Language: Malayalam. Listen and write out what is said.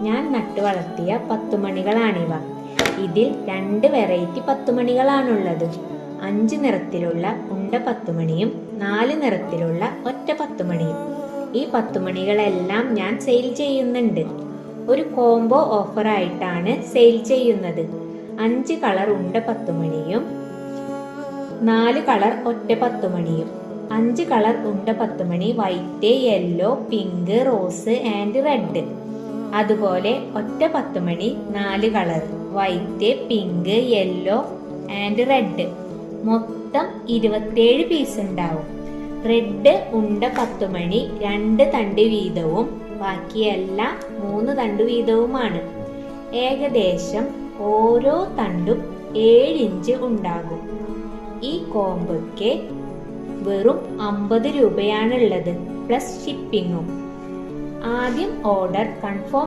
ഞാൻ നട്ടു വളർത്തിയ പത്തുമണികളാണിവ. ഇതിൽ 2 വെറൈറ്റി പത്തുമണികളാണുള്ളത്. 5 നിറത്തിലുള്ള ഉണ്ട പത്തുമണിയും 4 നിറത്തിലുള്ള ഒറ്റ പത്തുമണിയും. ഈ പത്തുമണികളെല്ലാം ഞാൻ സെയിൽ ചെയ്യുന്നുണ്ട്. ഒരു കോംബോ ഓഫറായിട്ടാണ് സെയിൽ ചെയ്യുന്നത്. 5 കളർ ഉണ്ട പത്തുമണിയും 4 കളർ ഒറ്റ പത്തുമണിയും. 5 കളർ ഉണ്ട പത്തുമണി white, yellow, pink, rose and red. അതുപോലെ ഒറ്റ പത്തുമണി 4 colour white, pink, yellow and red. മൊത്തം 27 പീസ് ഉണ്ടാവും. റെഡ് ഉണ്ട പത്തുമണി 2 തണ്ട് വീതവും ബാക്കിയെല്ലാം 3 തണ്ട് വീതവുമാണ്. ഏകദേശം ഓരോ തണ്ടും 7 ഇഞ്ച് ഉണ്ടാകും. ഈ കോംബോയ്ക്ക് വെറും 50 രൂപയാണുള്ളത്, പ്ലസ് ഷിപ്പിങ്ങും. ആദ്യം ഓർഡർ കൺഫേം